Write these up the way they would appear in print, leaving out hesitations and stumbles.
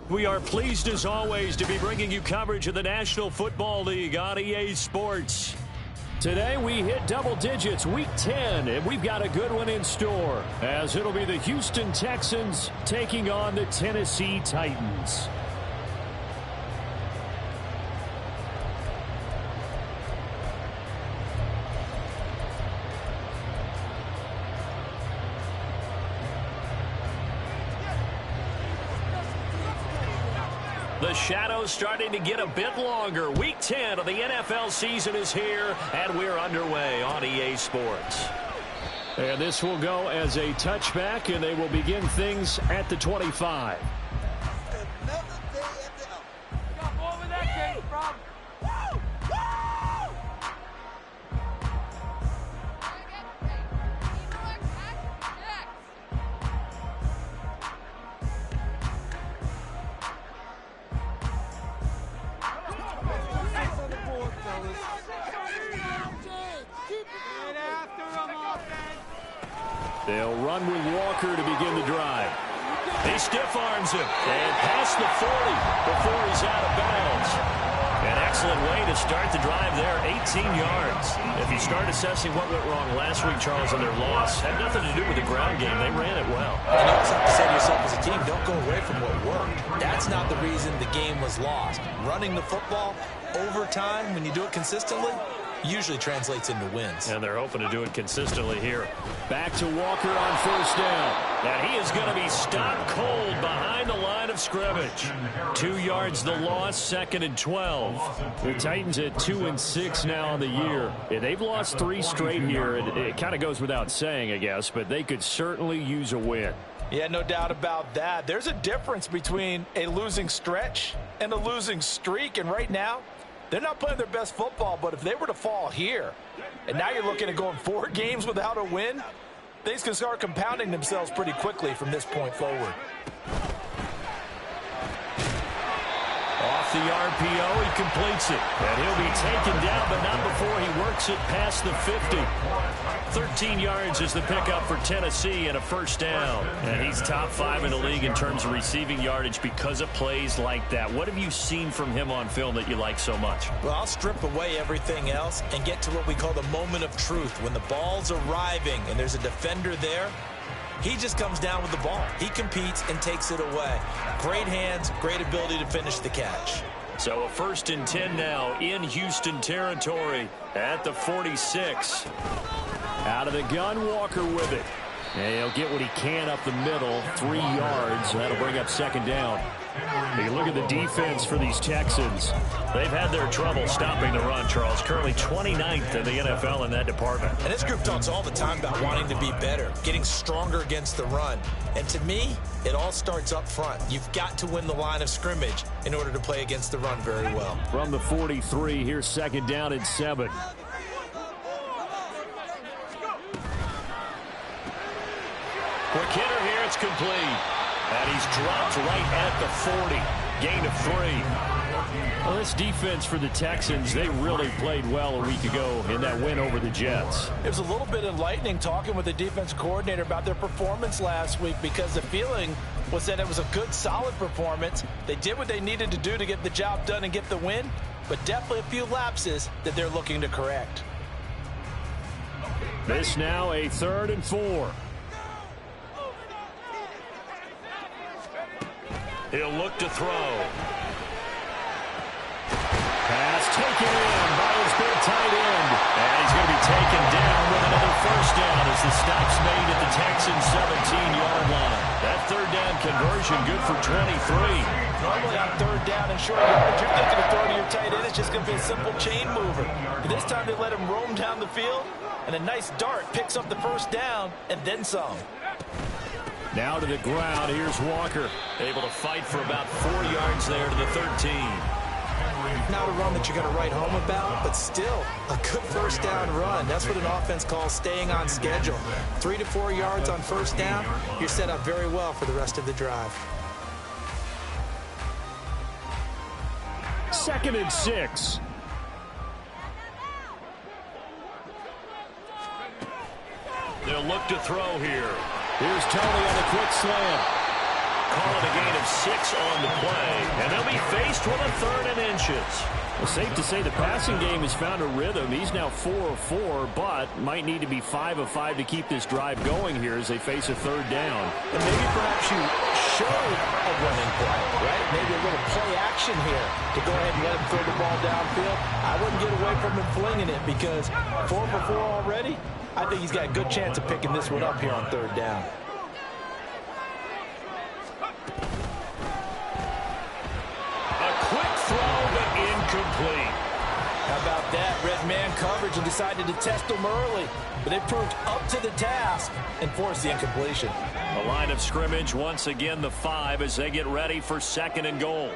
We are pleased as always to be bringing you coverage of the National Football League on EA Sports. Today we hit double digits, week 10, and we've got a good one in store, as it'll be the Houston Texans taking on the Tennessee Titans. The shadow's starting to get a bit longer. Week 10 of the NFL season is here, and we're underway on EA Sports. And this will go as a touchback, and they will begin things at the 25. They'll run with Walker to begin the drive. He stiff-arms him and past the 40 before he's out of bounds. An excellent way to start the drive there, 18 yards. If you start assessing what went wrong last week, Charles, in their loss, had nothing to do with the ground game. They ran it well. And you also have to say to yourself as a team, don't go away from what worked. That's not the reason the game was lost. Running the football over time, when you do it consistently, usually translates into wins. And they're hoping to do it consistently here. Back to Walker on first down. And he is going to be stopped cold behind the line of scrimmage. 2 yards the loss, 2nd and 12. The Titans at 2-6 now on the year. And they've lost 3 straight here. It kind of goes without saying, I guess, but they could certainly use a win. Yeah, no doubt about that. There's a difference between a losing stretch and a losing streak. And right now, they're not playing their best football, but if they were to fall here, and now you're looking at going 4 games without a win, things can start compounding themselves pretty quickly from this point forward. Off the RPO, he completes it. And he'll be taken down, but not before he works it past the 50. 13 yards is the pickup for Tennessee and a first down. And he's top 5 in the league in terms of receiving yardage because of plays like that. What have you seen from him on film that you like so much? Well, I'll strip away everything else and get to what we call the moment of truth. When the ball's arriving and there's a defender there, he just comes down with the ball. He competes and takes it away. Great hands, great ability to finish the catch. So a 1st and 10 now in Houston territory at the 46. Out of the gun, Walker with it. And he'll get what he can up the middle, 3 yards. That'll bring up 2nd down. You look at the defense for these Texans. They've had their trouble stopping the run, Charles. Currently 29th in the NFL in that department. And this group talks all the time about wanting to be better, getting stronger against the run. And to me, it all starts up front. You've got to win the line of scrimmage in order to play against the run very well. From the 43, here's 2nd down and 7. Quick hitter here, it's complete. And he's dropped right at the 40. Gain of 3. Well, this defense for the Texans, they really played well a week ago in that win over the Jets. It was a little bit enlightening talking with the defense coordinator about their performance last week because the feeling was that it was a good, solid performance. They did what they needed to do to get the job done and get the win, but definitely a few lapses that they're looking to correct. This now a 3rd and 4. He'll look to throw. Pass taken in by his big tight end. And he's going to be taken down with another first down as the stop's made at the Texans' 17-yard line. That 3rd down conversion good for 23. Normally on 3rd down and short yardage, you're thinking of throwing to your tight end. It's just going to be a simple chain mover. But this time they let him roam down the field, and a nice dart picks up the first down and then some. Now to the ground, here's Walker. Able to fight for about 4 yards there to the 13. Not a run that you're going to write home about, but still a good first down run. That's what an offense calls staying on schedule. 3 to 4 yards on first down, you're set up very well for the rest of the drive. 2nd and 6. They'll look to throw here. Here's Tony on the quick slant. Calling a gain of 6 on the play, and they'll be faced with a 3rd and inches. Well, safe to say the passing game has found a rhythm. He's now 4 of 4, but might need to be 5 of 5 to keep this drive going here as they face a 3rd down. And maybe perhaps you show a running play, right? Maybe a little play action here to go ahead and let him throw the ball downfield. I wouldn't get away from him flinging it because 4 for 4 already. I think he's got a good chance of picking this one up here on 3rd down. Incomplete. How about that? Red man coverage and decided to test him early. But they proved up to the task and forced the incompletion. The line of scrimmage once again the 5 as they get ready for 2nd and goal.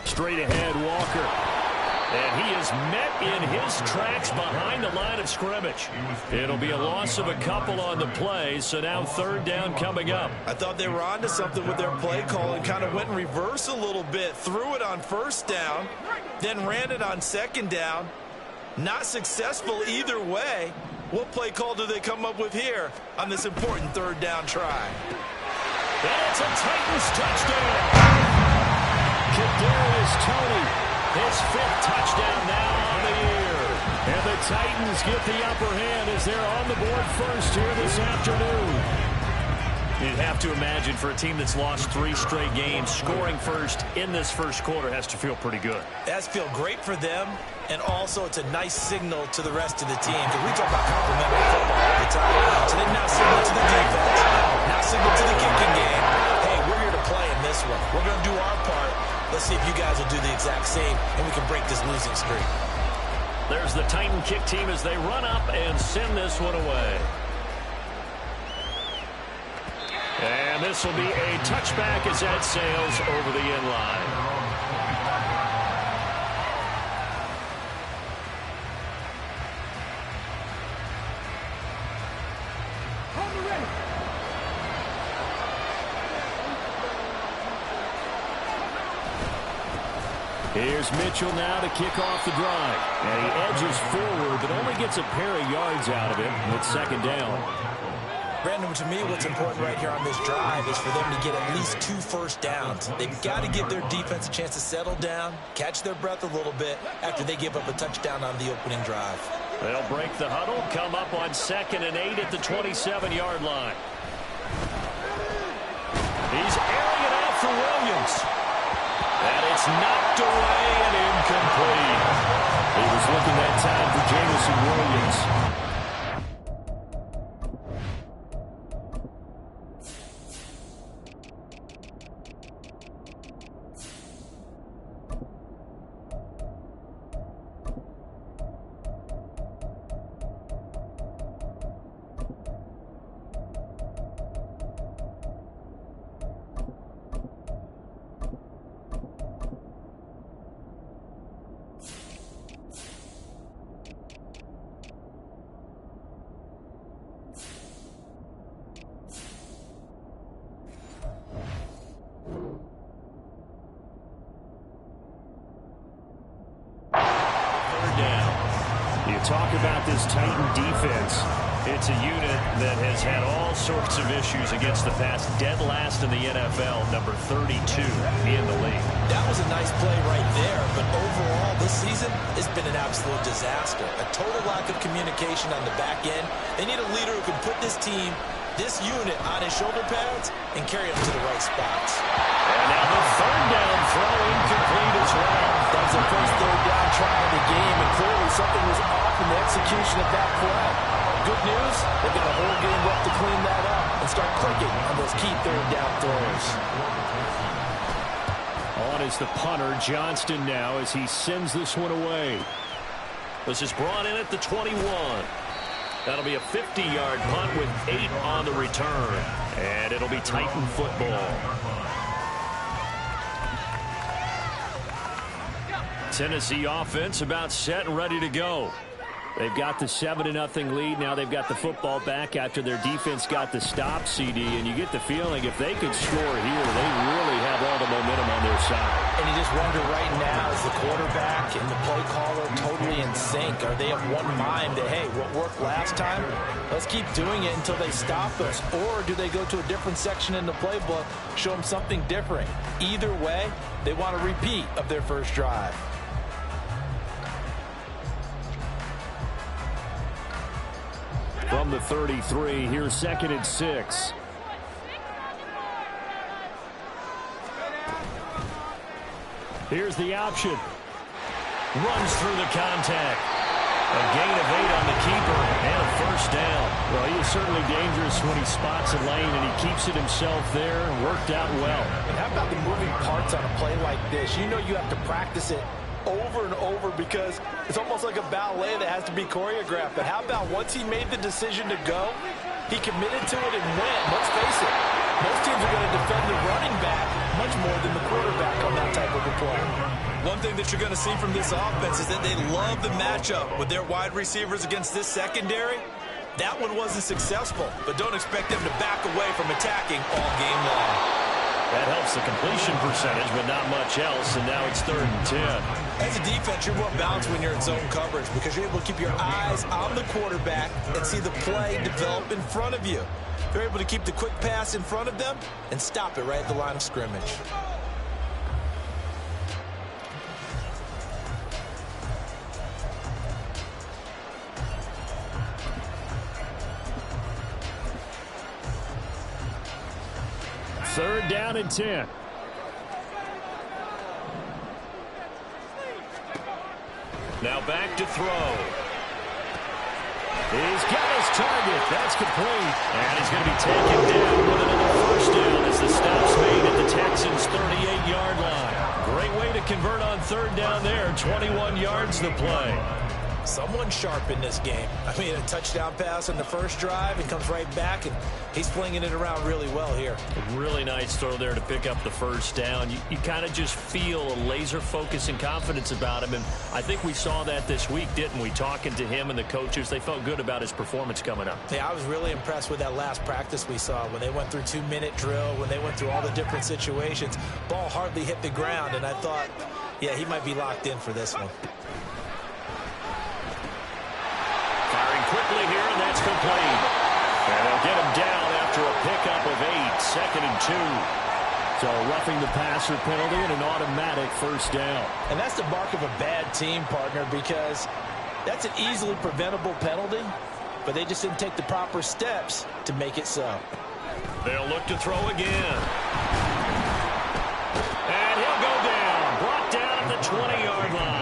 Straight ahead, Walker. And he is met in his tracks behind the line of scrimmage. It'll be a loss of a couple on the play, so now 3rd down coming up. I thought they were onto something with their play call and kind of went in reverse a little bit. Threw it on 1st down, then ran it on 2nd down. Not successful either way. What play call do they come up with here on this important 3rd down try? And it's a Titans touchdown. Kadarius Toney. His 5th touchdown now on the year. And the Titans get the upper hand as they're on the board first here this afternoon. You'd have to imagine for a team that's lost 3 straight games, scoring first in this first quarter has to feel pretty good. It has to feel great for them, and also it's a nice signal to the rest of the team. Because we talk about complimentary football all the time. So they now signal to the defense, now signal to the kicking game. Hey, we're here to play in this one. We're going to do our part. Let's see if you guys will do the exact same, and we can break this losing streak. There's the Titan kick team as they run up and send this one away. And this will be a touchback as that sails over the end line. Here's Mitchell now to kick off the drive. And he edges forward, but only gets a pair of yards out of it with 2nd down. Brandon, to me, what's important right here on this drive is for them to get at least 2 first downs. They've got to give their defense a chance to settle down, catch their breath a little bit after they give up a touchdown on the opening drive. They'll break the huddle, come up on 2nd and 8 at the 27-yard line. He's airing it out for Williams. And it's knocked away and incomplete. He was looking that time for Jameson Williams. Talk about this Titan defense. It's a unit that has had all sorts of issues against the pass. Dead last in the NFL, number 32 in the league. That was a nice play right there, but overall this season has been an absolute disaster. A total lack of communication on the back end. They need a leader who can put this team, this unit, on his shoulder pads and carry them to the right spots. And now the 3rd down throw incomplete as well. That was the first 3rd down try of the game, and clearly something was off in the execution of that play. Good news, they've got a whole game left to clean that up and start clicking on those key 3rd down throws. On is the punter, Johnston now, as he sends this one away. This is brought in at the 21. That'll be a 50-yard punt with 8 on the return. And it'll be Titan football. Tennessee offense about set and ready to go. They've got the 7-0 lead. Now they've got the football back after their defense got the stop, CD. And you get the feeling if they could score here, they really have all the momentum on their side. And you just wonder right now, is the quarterback and the play caller totally in sync? Are they of one mind that, hey, what worked last time, let's keep doing it until they stop us? Or do they go to a different section in the playbook, show them something different? Either way, they want a repeat of their first drive. From the 33, here's 2nd and 6. Here's the option. Runs through the contact. A gain of 8 on the keeper and a first down. Well, he is certainly dangerous when he spots a lane and he keeps it himself there. Worked out well. And how about the moving parts on a play like this? You know you have to practice it over and over because it's almost like a ballet that has to be choreographed. But how about once he made the decision to go, he committed to it and went. Let's face it, most teams are going to defend the running back much more than the quarterback on that type of a play. One thing that you're going to see from this offense is that they love the matchup with their wide receivers against this secondary. That one wasn't successful, but don't expect them to back away from attacking all game long. That helps the completion percentage, but not much else, and now it's 3rd and 10. As a defense, you're more balanced when you're in zone coverage because you're able to keep your eyes on the quarterback and see the play develop in front of you. They're able to keep the quick pass in front of them and stop it right at the line of scrimmage. Third down and 10. Now back to throw. He's got his target. That's complete. And he's going to be taken down with another first down as the stop's made at the Texans' 38-yard line. Great way to convert on third down there. 21 yards to play. Someone sharp in this game. I mean, a touchdown pass on the first drive and comes right back, and he's flinging it around really well here. A really nice throw there to pick up the first down. You kind of just feel a laser focus and confidence about him, and I think we saw that this week, didn't we? Talking to him and the coaches, they felt good about his performance coming up. Yeah, I was really impressed with that last practice we saw when they went through 2-minute drill, when they went through all the different situations. Ball hardly hit the ground, and I thought, yeah, he might be locked in for this one. Quickly here, and that's complete. And they'll get him down after a pickup of 8, 2nd and 2. So roughing the passer penalty and an automatic first down. And that's the mark of a bad team, partner, because that's an easily preventable penalty, but they just didn't take the proper steps to make it so. They'll look to throw again. And he'll go down. Brought down at the 20-yard line.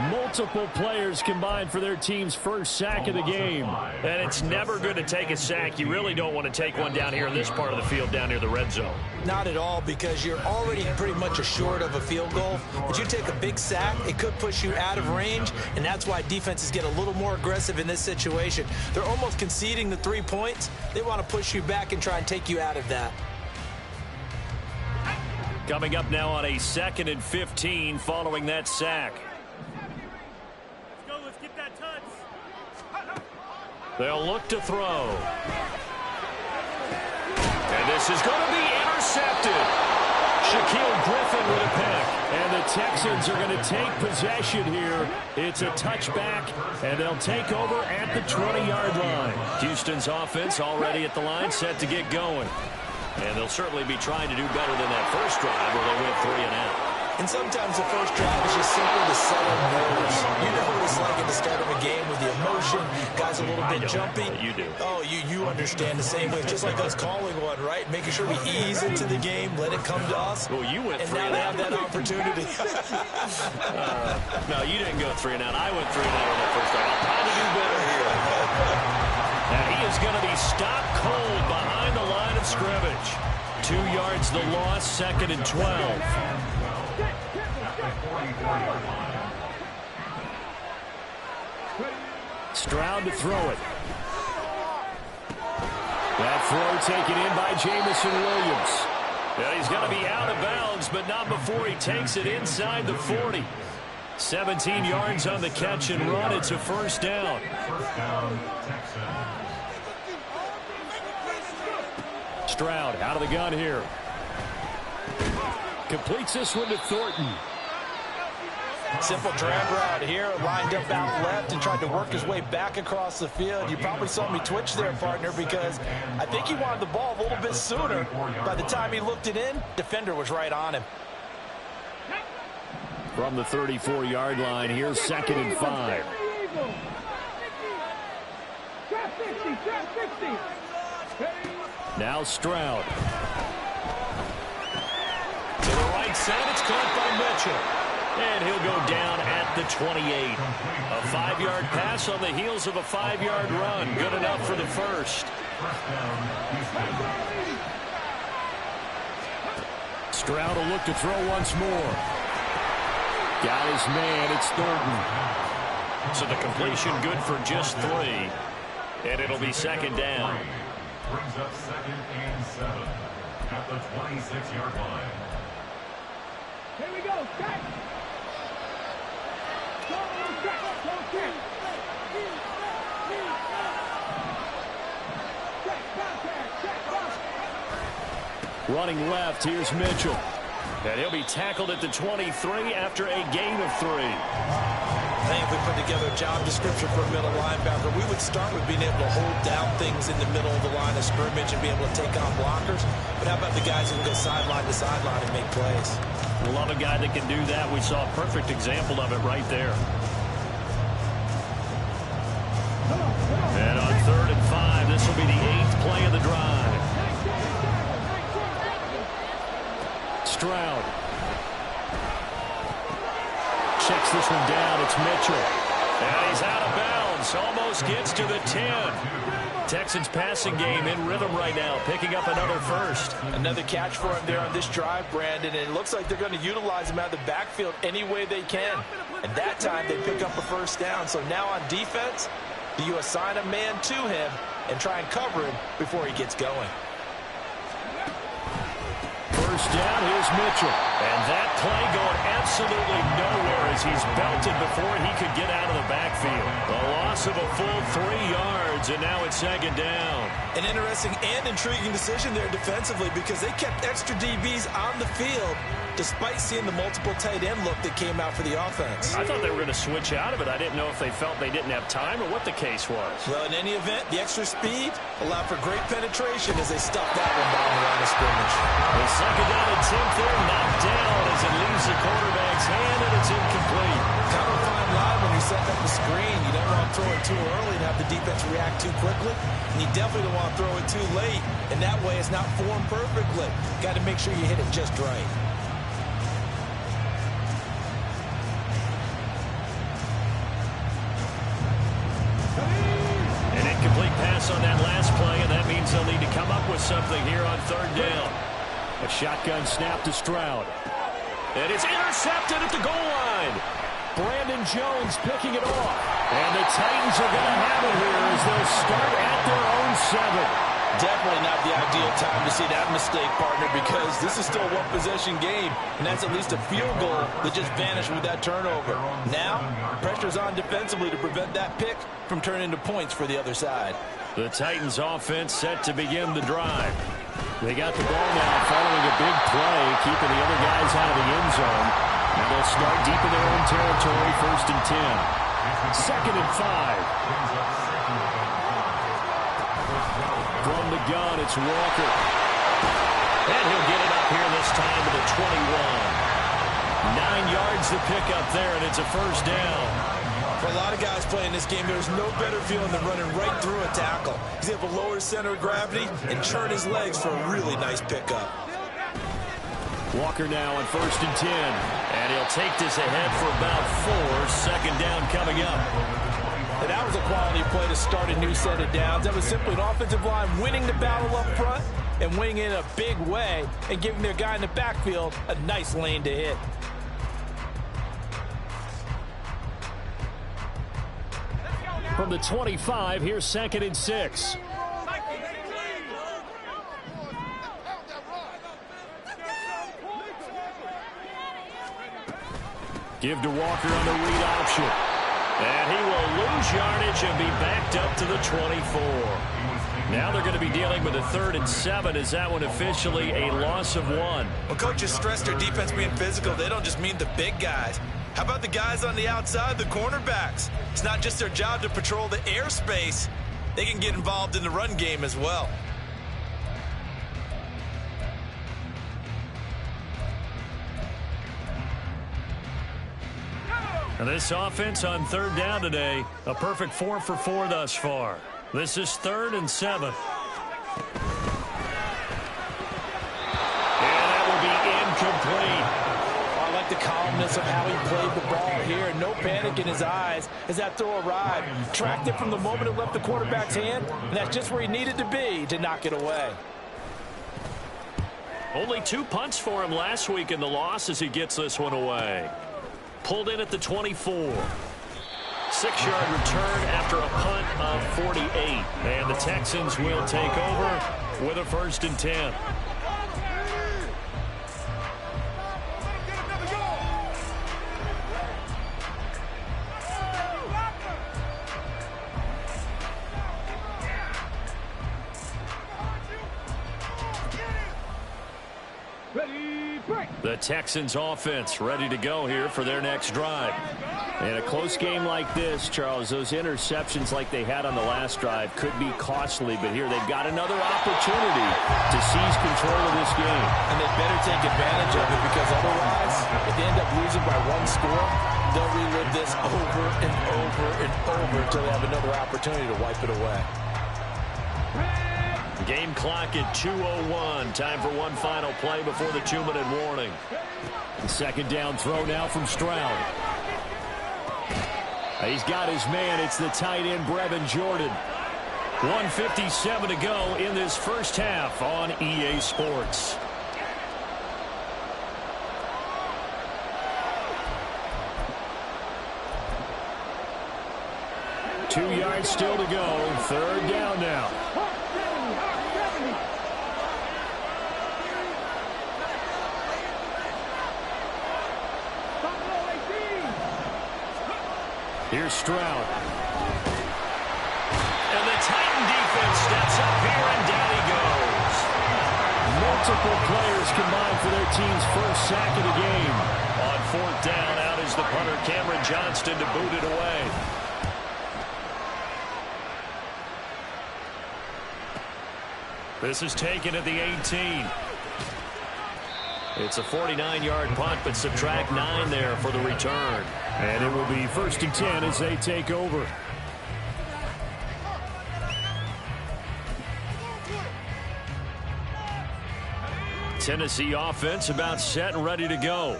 Multiple players combined for their team's first sack of the game. And it's never good to take a sack. You really don't want to take one down here in this part of the field, down near the red zone. Not at all, because you're already pretty much assured of a field goal. But you take a big sack, it could push you out of range, and that's why defenses get a little more aggressive in this situation. They're almost conceding the 3 points. They want to push you back and try and take you out of that. Coming up now on a 2nd and 15 following that sack. They'll look to throw. And this is going to be intercepted. Shaquille Griffin with a pick. And the Texans are going to take possession here. It's a touchback, and they'll take over at the 20-yard line. Houston's offense already at the line, set to get going. And they'll certainly be trying to do better than that first drive where they went 3 and out. And sometimes the first drive is just simply to settle nerves. You know what it's like at the start of a game with the emotion. Guys a little bit jumpy. You do. Oh, you understand the same way. It's just like us calling one, right? Making sure we ease into the game, let it come to us. Well, you went 3 and now they have that opportunity. No, you didn't go 3 and out. I went 3 and out on that first drive. I'm trying to do better here. And he is going to be stopped cold behind the line of scrimmage. 2 yards the loss, 2nd and 12. Stroud to throw it. That throw taken in by Jamison Williams. Yeah, he's going to be out of bounds, but not before he takes it inside the 40. 17 yards on the catch and run. It's a first down. Stroud out of the gun here. Completes this one to Thornton. Simple drag route here, lined up out left and tried to work his way back across the field. You probably saw me twitch there, partner, because I think he wanted the ball a little bit sooner. By the time he looked it in, defender was right on him. From the 34-yard line, here's 2nd and 5. Now Stroud. To the right side, it's caught by Mitchell. And he'll go down at the 28. A 5-yard pass on the heels of a 5-yard run. Good enough for the first. Stroud will look to throw once more. Got his man. It's Thornton. So the completion good for just 3. And it'll be 2nd down. Brings up 2nd and 7 at the 26-yard line. Here we go. Check. Running left, here's Mitchell. And he'll be tackled at the 23 after a gain of 3. I think if we put together a job description for a middle linebacker, we would start with being able to hold down things in the middle of the line of scrimmage and be able to take on blockers. But how about the guys who can go sideline to sideline and make plays? We love a guy that can do that. We saw a perfect example of it right there. And on 3rd and 5, this will be the 8th play of the drive. Stroud. Checks this one down. It's Mitchell. And he's out of bounds. Almost gets to the 10. Texans passing game in rhythm right now, picking up another first. Another catch for him there on this drive, Brandon, and it looks like they're going to utilize him out of the backfield any way they can. And that time they pick up a first down. So now on defense, do you assign a man to him and try and cover him before he gets going? First down, here's Mitchell. And that play going absolutely nowhere as he's belted before he could get out of the backfield. A loss of a full 3 yards, and now it's 2nd down. An interesting and intriguing decision there defensively because they kept extra DBs on the field despite seeing the multiple tight end look that came out for the offense. I thought they were going to switch out of it. I didn't know if they felt they didn't have time or what the case was. Well, in any event, the extra speed allowed for great penetration as they stuffed that one down the line of scrimmage. The 2nd down attempt there knocked down as it leaves the quarterback's hand, and it's incomplete. Kind of a fine line when you're setting up the screen. You don't want to throw it too early and have the defense react too quickly. And you definitely don't want to throw it too late. And that way it's not formed perfectly. Got to make sure you hit it just right. An incomplete pass on that last play, and that means they'll need to come up with something here on 3rd down. A shotgun snap to Stroud. And it's intercepted at the goal line. Brandon Jones picking it off. And the Titans are going to have it here as they'll start at their own 7. Definitely not the ideal time to see that mistake, partner, because this is still a one-possession game, and that's at least a field goal that just vanished with that turnover. Now, pressure's on defensively to prevent that pick from turning into points for the other side. The Titans offense set to begin the drive. They got the ball now following a big play, keeping the other guys out of the end zone. And they'll start deep in their own territory, 1st and 10. 2nd and 5. From the gun, it's Walker. And he'll get it up here this time to the 21. 9 yards to pick up there, and it's a first down. For a lot of guys playing this game, there's no better feeling than running right through a tackle. He's able to lower his center of gravity and turn his legs for a really nice pickup. Walker now on 1st and 10. And he'll take this ahead for about 4. 2nd down coming up. And that was a quality play to start a new set of downs. That was simply an offensive line winning the battle up front and winning in a big way and giving their guy in the backfield a nice lane to hit. From the 25, here's 2nd and 6. Give to Walker on the read option. And he will lose yardage and be backed up to the 24. Now they're going to be dealing with a 3rd and 7. Is that one officially a loss of 1? Well, coaches stress their defense being physical. They don't just mean the big guys. How about the guys on the outside, the cornerbacks? It's not just their job to patrol the airspace. They can get involved in the run game as well. And this offense on 3rd down today, a perfect 4 for 4 thus far. This is 3rd and 7. And that will be incomplete. I like the calmness of how he played the ball here. No panic in his eyes as that throw arrived. Tracked it from the moment it left the quarterback's hand, and that's just where he needed to be to knock it away. Only 2 punts for him last week in the loss as he gets this one away. Pulled in at the 24. 6-yard return after a punt of 48. And the Texans will take over with a 1st and 10. The Texans offense ready to go here for their next drive. In a close game like this, Charles, those interceptions like they had on the last drive could be costly, but here they've got another opportunity to seize control of this game. And they better take advantage of it, because otherwise, if they end up losing by 1 score, they'll relive this over and over and over until they have another opportunity to wipe it away. Game clock at 2:01. Time for one final play before the 2-minute warning. The 2nd down throw now from Stroud. He's got his man. It's the tight end, Brevin Jordan. 1:57 to go in this first half on EA Sports. Two yards still to go. 3rd down now. Here's Stroud. And the Titan defense steps up here, and down he goes. Multiple players combined for their team's first sack of the game. On 4th down, out is the punter, Cameron Johnston, to boot it away. This is taken at the 18. It's a 49-yard punt, but subtract 9 there for the return. And it will be 1st and 10 as they take over. Tennessee offense about set and ready to go.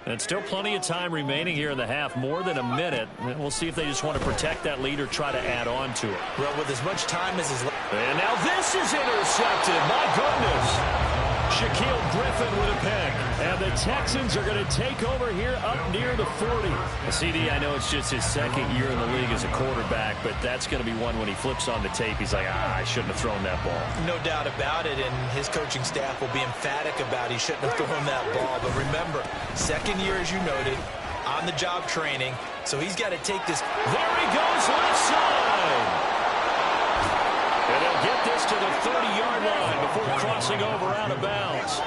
And still plenty of time remaining here in the half, more than a minute. And we'll see if they just want to protect that lead or try to add on to it. Well, with as much time as is left. And now this is intercepted. My goodness. Shaquille Griffin with a pick. And the Texans are going to take over here up near the 40. CD, I know it's just his 2nd year in the league as a quarterback, but that's going to be one when he flips on the tape. He's like, I shouldn't have thrown that ball. No doubt about it, and his coaching staff will be emphatic about he shouldn't have thrown that ball. But remember, 2nd year, as you noted, on-the-job training, so he's got to take this. There he goes, left side. And he'll get this to the 30-yard line before crossing over out of bounds.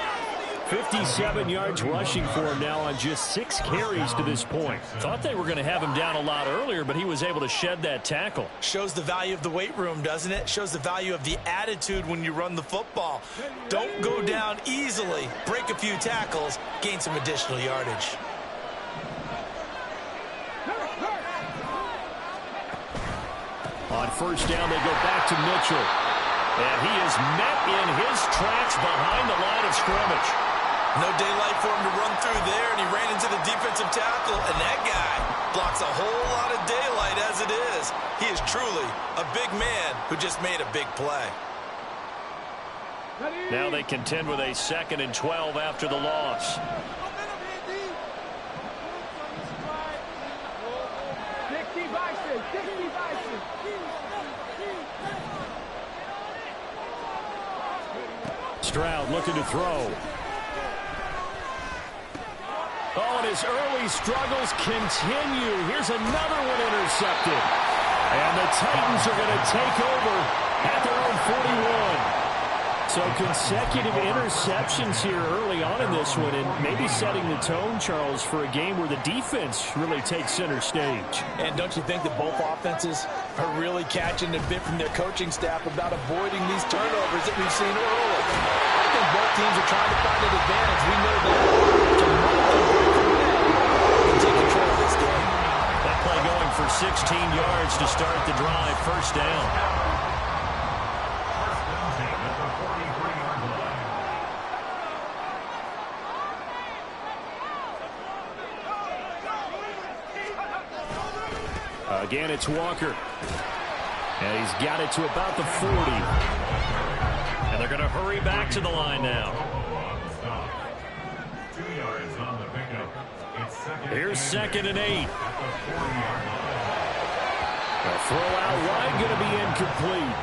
57 yards rushing for him now on just 6 carries to this point. Thought they were going to have him down a lot earlier, but he was able to shed that tackle. Shows the value of the weight room, doesn't it? Shows the value of the attitude when you run the football. Don't go down easily. Break a few tackles. Gain some additional yardage. On 1st down, they go back to Mitchell. And he is met in his tracks behind the line of scrimmage. No daylight for him to run through there, and he ran into the defensive tackle, and that guy blocks a whole lot of daylight as it is. He is truly a big man who just made a big play. Now they contend with a 2nd and 12 after the loss. Stroud looking to throw. Oh, and his early struggles continue. Here's another one intercepted. And the Titans are going to take over at their own 41. So consecutive interceptions here early on in this one, and maybe setting the tone, Charles, for a game where the defense really takes center stage. And don't you think that both offenses are really catching a bit from their coaching staff about avoiding these turnovers that we've seen early? I think both teams are trying to find an advantage. We know that. Can take control of this game. That play going for 16 yards to start the drive. First down. Again, it's Walker. And he's got it to about the 40. And they're going to hurry back to the line now. 2 yards on the pickup. It's Here's 2nd and 8. A throw out wide, going to be incomplete.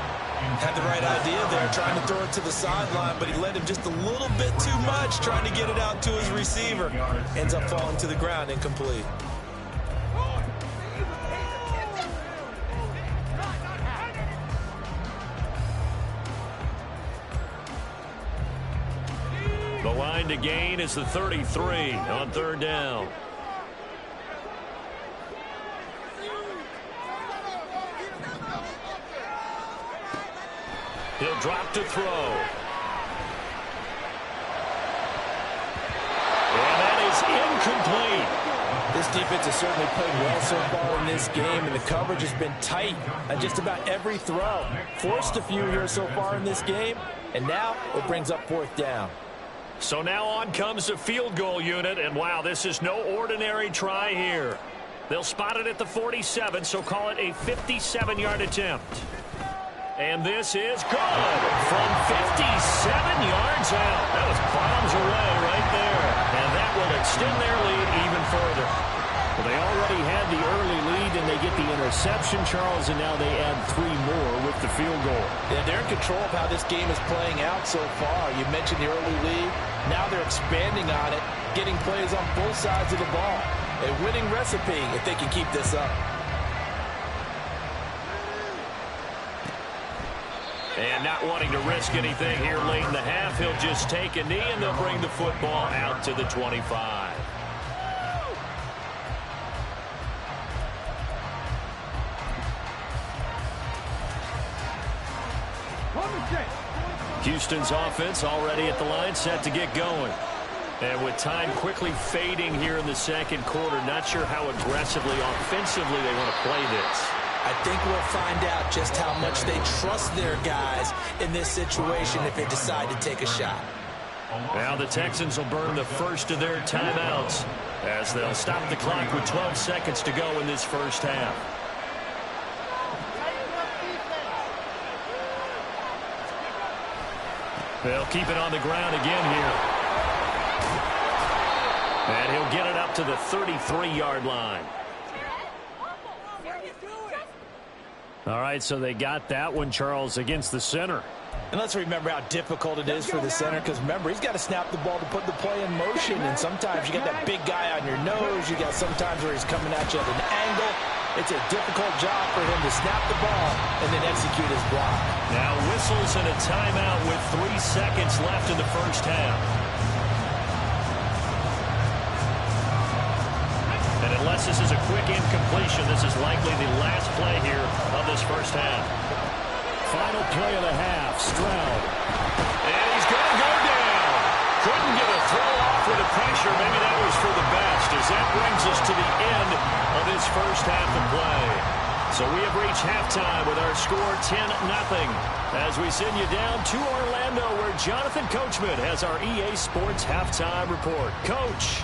Had the right idea there, trying to throw it to the sideline, but he led him just a little bit too much, trying to get it out to his receiver. Ends up falling to the ground, incomplete. The line to gain is the 33 on 3rd down. He'll drop to throw. And that is incomplete. This defense has certainly played well so far in this game, and the coverage has been tight on just about every throw. Forced a few here so far in this game, and now it brings up 4th down. So now on comes the field goal unit, and wow, this is no ordinary try here. They'll spot it at the 47, so call it a 57-yard attempt. And this is good from 57 yards out. That was bombs away right there, and that will extend their lead even further. Well, they already had the early lead, and they get the interception, Charles, and now they add 3 more with the field goal. Yeah, they're in control of how this game is playing out so far. You mentioned the early lead. Now they're expanding on it, getting plays on both sides of the ball. A winning recipe if they can keep this up. And not wanting to risk anything here late in the half, he'll just take a knee, and they'll bring the football out to the 25. Houston's offense already at the line, set to get going. And with time quickly fading here in the 2nd quarter, not sure how aggressively, offensively they want to play this. I think we'll find out just how much they trust their guys in this situation if they decide to take a shot. Now the Texans will burn the first of their timeouts as they'll stop the clock with 12 seconds to go in this first half. They'll keep it on the ground again here. And he'll get it up to the 33-yard line. All right, so they got that one, Charles, against the center. And let's remember how difficult it is for the center, because remember, he's got to snap the ball to put the play in motion, and sometimes you got that big guy on your nose. You got sometimes where he's coming at you at an angle. It's a difficult job for him to snap the ball and then execute his block. Now whistles and a timeout with 3 seconds left in the first half. And unless this is a quick incompletion, this is likely the last play here of this first half. Final play of the half, Stroud. And he's going to go down. Couldn't get a throw off with the pressure. Maybe that was for the best, as that brings us to the end of this first half of play. So we have reached halftime with our score 10-0 as we send you down to Orlando, where Jonathan Coachman has our EA Sports halftime report. Coach.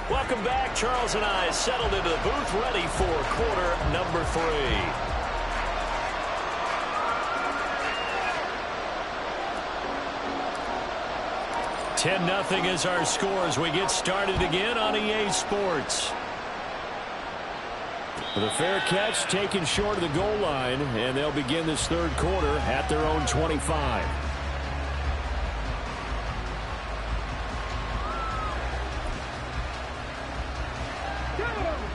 Welcome back. Charles and I settled into the booth, ready for quarter number 3. 10-0 is our score as we get started again on EA Sports. The fair catch taken short of the goal line, and they'll begin this third quarter at their own 25.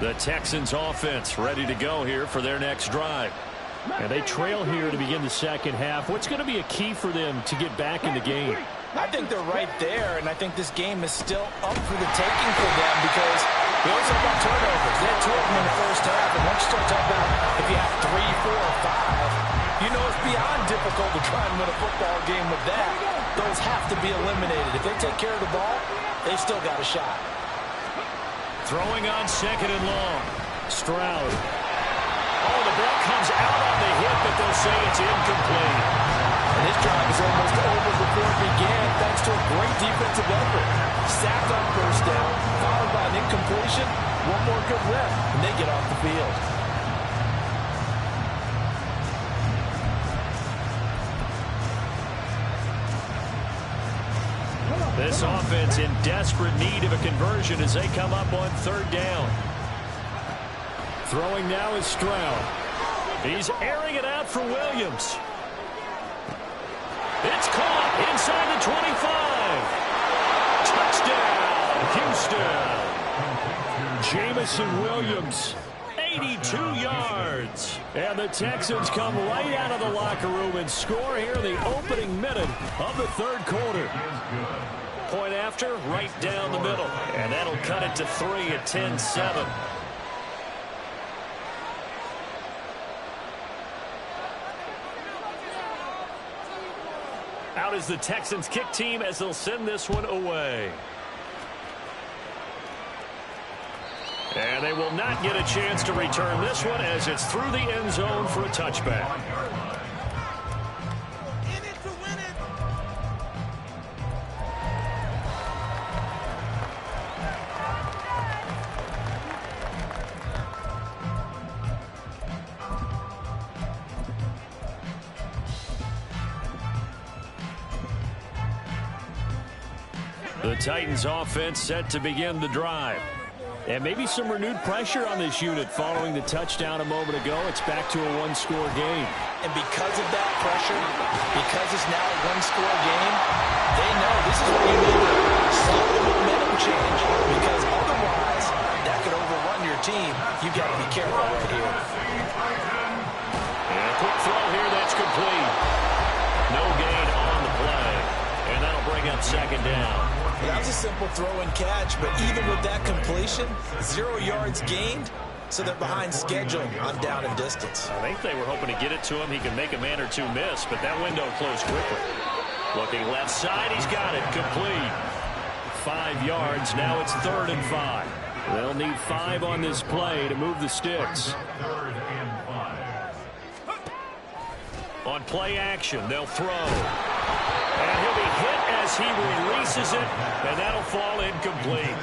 The Texans offense ready to go here for their next drive. And they trail here to begin the second half. What's going to be a key for them to get back in the game? I think they're right there, and I think this game is still up for the taking for them because we always talk about turnovers. They had 2 of them in the first half, and once you start talking about if you have 3, 4, or 5, you know it's beyond difficult to try and win a football game with that. Those have to be eliminated. If they take care of the ball, they've still got a shot. Throwing on second and long. Stroud. Oh, the ball comes out on the hit, but they'll say it's incomplete. And this drive is almost over before it began thanks to a great defensive effort. Sacked on first down, followed by an incompletion. One more good rep, and they get off the field. This offense in desperate need of a conversion as they come up on third down. Throwing now is Stroud. He's airing it out for Williams. It's caught inside the 25. Touchdown, Houston. Jamison Williams, 82 yards. And the Texans come right out of the locker room and score here in the opening minute of the third quarter. Point after, right down the middle. And that'll cut it to 3 at 10-7. Out is the Texans kick team as they'll send this one away. And they will not get a chance to return this one as it's through the end zone for a touchback. In it to win it. The Titans offense set to begin the drive. And maybe some renewed pressure on this unit following the touchdown a moment ago. It's back to a one-score game. And because of that pressure, because it's now a one-score game, they know this is where you need to slow the momentum change. Because otherwise, that could overrun your team. You've got to be careful right here. And a quick throw here that's complete. No gain on the play. And that'll bring up second down. That was a simple throw and catch, but even with that completion, 0 yards gained, so they're behind schedule on down and distance. I think they were hoping to get it to him. He could make a man or two miss, but that window closed quickly. Looking left side, he's got it. Complete. 5 yards. Now it's 3rd and 5. They'll need 5 on this play to move the sticks. 3rd and 5. On play action, they'll throw. And he'll be hit as he releases it, and that'll fall incomplete.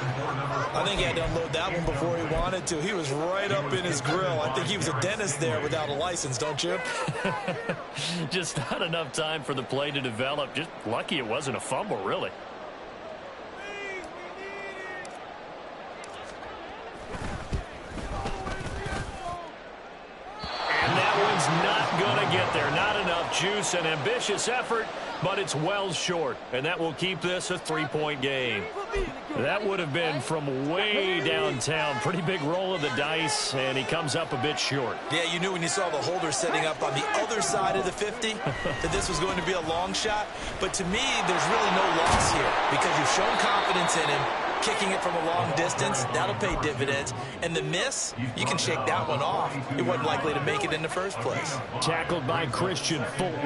I think he had to unload that one before he wanted to. He was right up in his grill. I think he was a dentist there without a license, don't you? Just not enough time for the play to develop. Just lucky it wasn't a fumble, really. And that one's not going to get there. Not enough juice. An ambitious effort, but it's well short. And that will keep this a 3-point game. That would have been from way downtown. Pretty big roll of the dice, and he comes up a bit short. Yeah, you knew when you saw the holder setting up on the other side of the 50 that this was going to be a long shot. But to me, there's really no loss here because you've shown confidence in him. Kicking it from a long distance, that'll pay dividends. And the miss, you can shake that one off. It wasn't likely to make it in the first place. Tackled by Christian Fulton.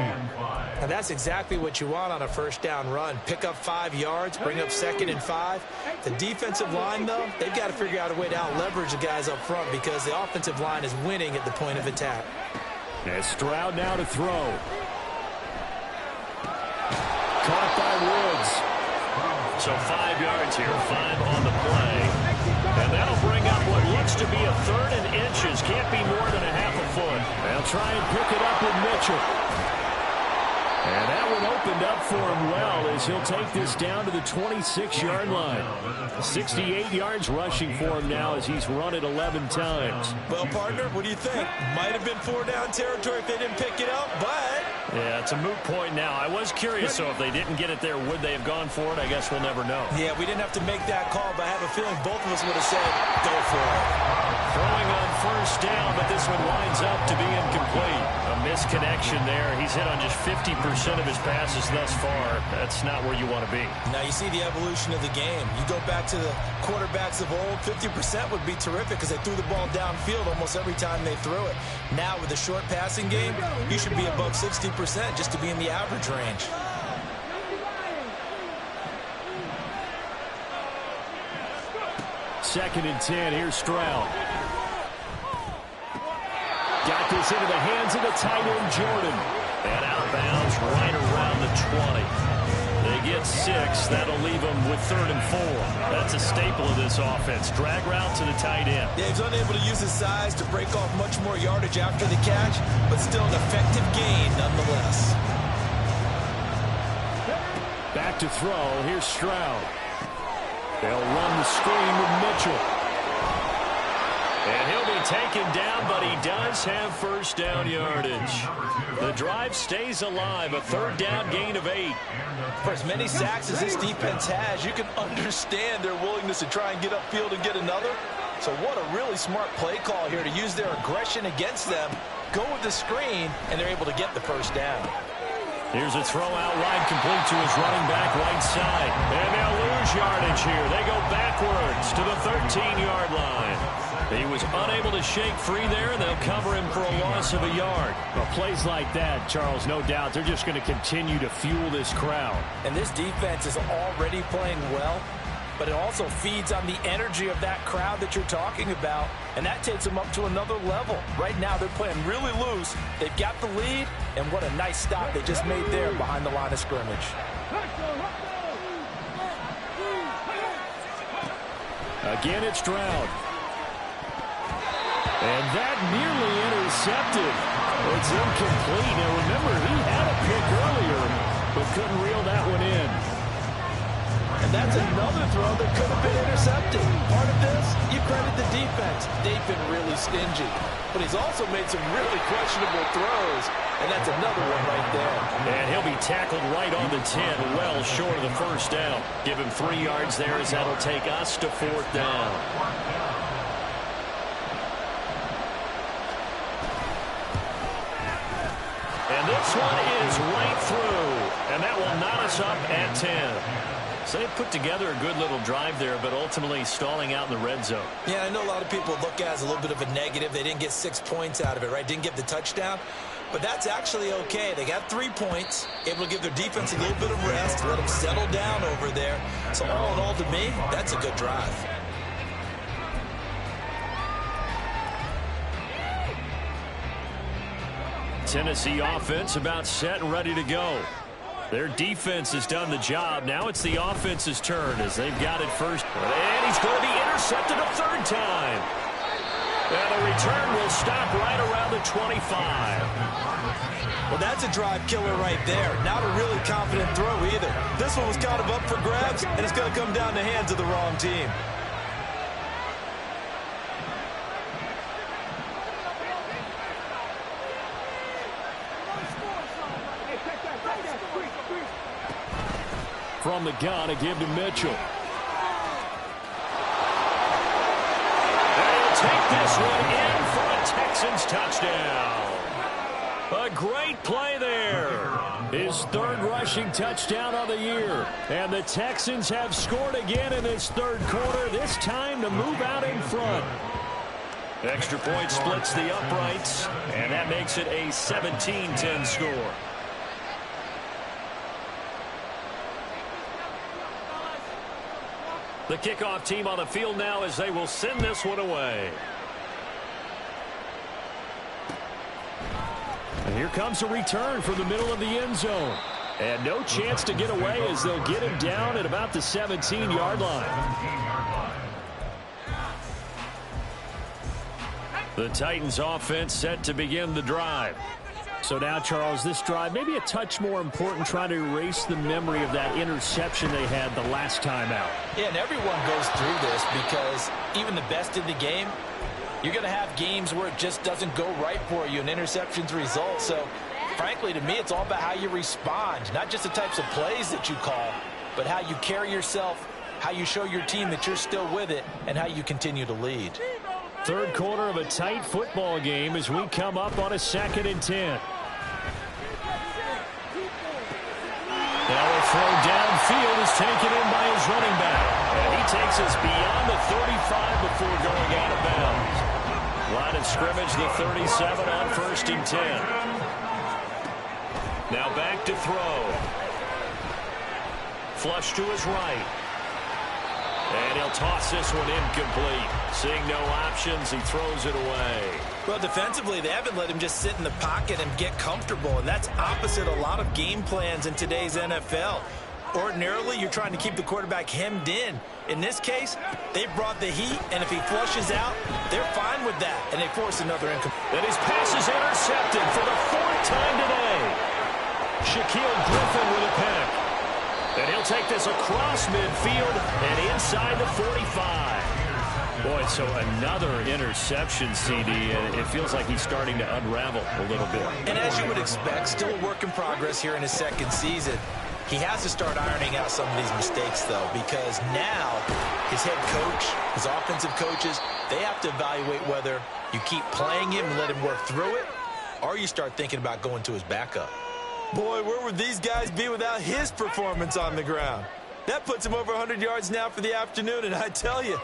Now that's exactly what you want on a first down run. Pick up 5 yards, bring up 2nd and 5. The defensive line, though, they've got to figure out a way to out-leverage the guys up front because the offensive line is winning at the point of attack. And Stroud now to throw. Caught by Woods. So 5 yards here, 5 on the play. And that'll bring up what looks to be a 3rd and inches. Can't be more than a half a foot. They'll try and pick it up with Mitchell. And that one opened up for him well as he'll take this down to the 26-yard line. 68 yards rushing for him now as he's run it 11 times. Well, partner, what do you think? Might have been 4-down territory if they didn't pick it up, but... Yeah, it's a moot point now. I was curious, so if they didn't get it there, would they have gone for it? I guess we'll never know. Yeah, we didn't have to make that call, but I have a feeling both of us would have said, go for it. Throwing on first down, but this one winds up to be incomplete. A misconnection there. He's hit on just 50% of his passes thus far. That's not where you want to be. Now you see the evolution of the game. You go back to the quarterbacks of old, 50% would be terrific because they threw the ball downfield almost every time they threw it. Now with the short passing game, you should be above 60% just to be in the average range. Second and 10. Here's Stroud. Got this into the hands of the tight end, Jordan. And out of bounds right around the 20. They get 6. That'll leave them with 3rd and 4. That's a staple of this offense. Drag route to the tight end. Yeah, he's unable to use his size to break off much more yardage after the catch, but still an effective gain nonetheless. Back to throw. Here's Stroud. They'll run the screen with Mitchell. And he'll be taken down, but he does have first down yardage. The drive stays alive. A 3rd down gain of 8. For as many sacks as this defense has, you can understand their willingness to try and get upfield and get another. So what a really smart play call here to use their aggression against them, go with the screen, and they're able to get the first down. Here's a throw out wide, complete to his running back right side. And they'll lose yardage here. They go backwards to the 13-yard line. He was unable to shake free there, and they'll cover him for a loss of a yard. Well, plays like that, Charles, no doubt, they're just going to continue to fuel this crowd. And this defense is already playing well, but it also feeds on the energy of that crowd that you're talking about, and that takes them up to another level. Right now, they're playing really loose. They've got the lead, and what a nice stop they just made there behind the line of scrimmage. Again, it's Stroud. And that nearly intercepted. It's incomplete. Now, remember, he had a pick earlier, but couldn't reel that one in. And that's another throw that could have been intercepted. Part of this, you credit the defense. They've been really stingy. But he's also made some really questionable throws, and that's another one right there. And he'll be tackled right on the 10, well short of the first down. Give him 3 yards there as that'll take us to 4th down. And this one is right through, and that will knot us up at 10. So they put together a good little drive there, but ultimately stalling out in the red zone. Yeah, I know a lot of people look at it as a little bit of a negative. They didn't get 6 points out of it, right? Didn't get the touchdown. But that's actually okay. They got 3 points, able to give their defense a little bit of rest, let them settle down over there. So all in all, to me, that's a good drive. Tennessee offense about set and ready to go. Their defense has done the job. Now it's the offense's turn as they've got it first. And he's going to be intercepted a 3rd time. And the return will stop right around the 25. Well, that's a drive killer right there. Not a really confident throw either. This one was kind of up for grabs, and it's going to come down the hands of the wrong team. From the gun, a give to Mitchell. And he'll take this one in for a Texans touchdown. A great play there. His 3rd rushing touchdown of the year. And the Texans have scored again in this 3rd quarter, this time to move out in front. Extra point splits the uprights, and that makes it a 17-10 score. The kickoff team on the field now as they will send this one away. And here comes a return from the middle of the end zone. And no chance to get away as they'll get him down at about the 17-yard line. The Titans offense set to begin the drive. So now, Charles, this drive maybe a touch more important, trying to erase the memory of that interception they had the last time out. Yeah, and everyone goes through this because even the best in the game, you're going to have games where it just doesn't go right for you, and interceptions result. So, frankly, to me, it's all about how you respond, not just the types of plays that you call, but how you carry yourself, how you show your team that you're still with it, and how you continue to lead. Third quarter of a tight football game as we come up on a 2nd and 10. Now a throw downfield is taken in by his running back. And he takes us beyond the 35 before going out of bounds. Line of scrimmage, the 37 on 1st and 10. Now back to throw. Flush to his right. And he'll toss this one incomplete. Seeing no options, he throws it away. Well, defensively, they haven't let him just sit in the pocket and get comfortable, and that's opposite a lot of game plans in today's NFL. Ordinarily, you're trying to keep the quarterback hemmed in. In this case, they brought the heat, and if he flushes out, they're fine with that, and they force another incomplete. And his pass is intercepted for the 4th time today. Shaquille Griffin with a pick. And he'll take this across midfield and inside the 45. Boy, so another interception, CD, and it feels like he's starting to unravel a little bit. And as you would expect, still a work in progress here in his 2nd season. He has to start ironing out some of these mistakes, though, because now his head coach, his offensive coaches, they have to evaluate whether you keep playing him and let him work through it, or you start thinking about going to his backup. Boy, where would these guys be without his performance on the ground? That puts him over 100 yards now for the afternoon, and I tell you,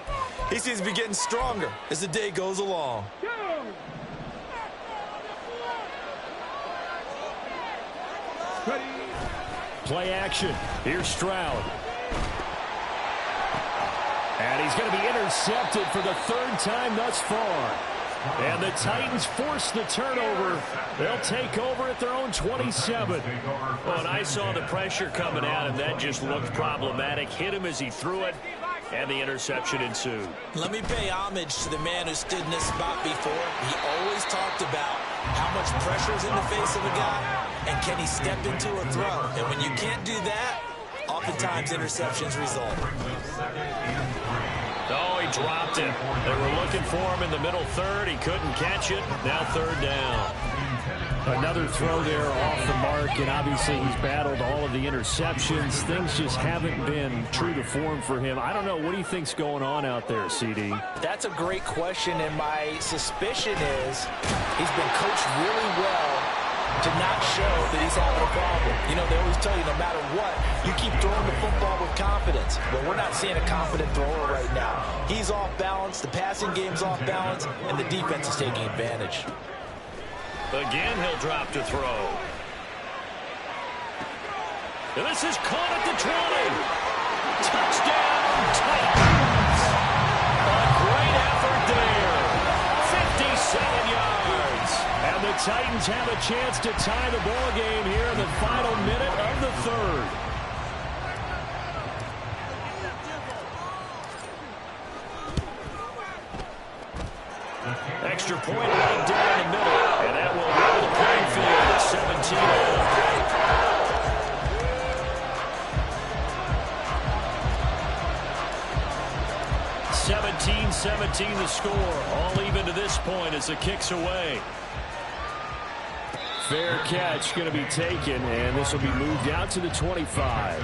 he seems to be getting stronger as the day goes along. Play action. Here's Stroud. And he's going to be intercepted for the 3rd time thus far. And the Titans force the turnover. They'll take over at their own 27. Well, and I saw the pressure coming at him. That just looked problematic. Hit him as he threw it, and the interception ensued. Let me pay homage to the man who stood in this spot before. He always talked about how much pressure is in the face of a guy, and can he step into a throw. And when you can't do that, oftentimes interceptions result. Oh, he dropped it. They were looking for him in the middle 3rd. He couldn't catch it. Now 3rd down. Another throw there off the mark, and obviously he's battled all of the interceptions. Things just haven't been true to form for him. I don't know. What do you think's going on out there, CD? That's a great question, and my suspicion is he's been coached really well to not show that he's having a problem. You know, they always tell you no matter what, you keep throwing the football with confidence. But we're not seeing a confident thrower right now. He's off balance, the passing game's off balance, and the defense is taking advantage. Again, he'll drop to throw. And this is caught at the 20. Touchdown, Titans. A great effort there. 57 yards. And the Titans have a chance to tie the ball game here in the final minute of the 3rd. Extra point right down the middle. And that will roll the playing field at 17-17 the score. All even to this point as the kick's away. Fair catch going to be taken, and this will be moved out to the 25.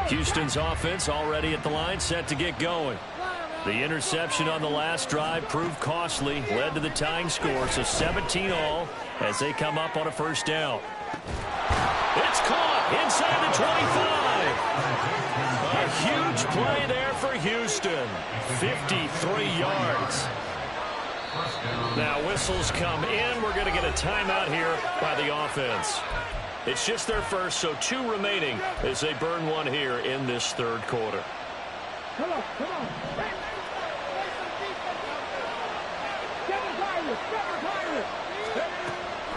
Houston's offense already at the line, set to get going. The interception on the last drive proved costly, led to the tying score, so 17 all as they come up on a 1st down. It's caught inside the 25. A huge play there for Houston. 53 yards. Now whistles come in. We're going to get a timeout here by the offense. It's just their first, so 2 remaining as they burn one here in this 3rd quarter. Come on, come on.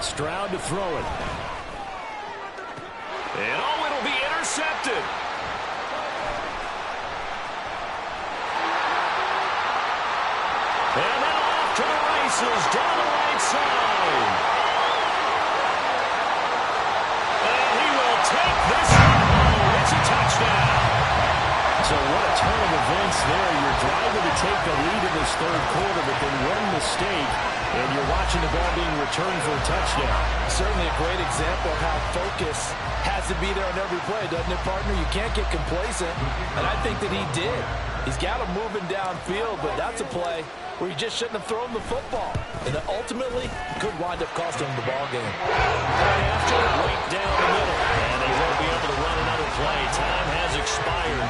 Stroud to throw it. And it'll be intercepted. And then off to the races down the right side. And he will take this one home. It's a touchdown. So what a turn of events there. You're driving to take the lead in this third quarter, but then one mistake, and you're watching the ball being returned for a touchdown. Certainly a great example of how focus has to be there on every play, doesn't it, partner? You can't get complacent, and I think that he did. He's got him moving downfield, but that's a play where he just shouldn't have thrown the football. And ultimately, could wind up costing him the ball game. Right after, right down the middle. And they won't be able to run another play. Time has expired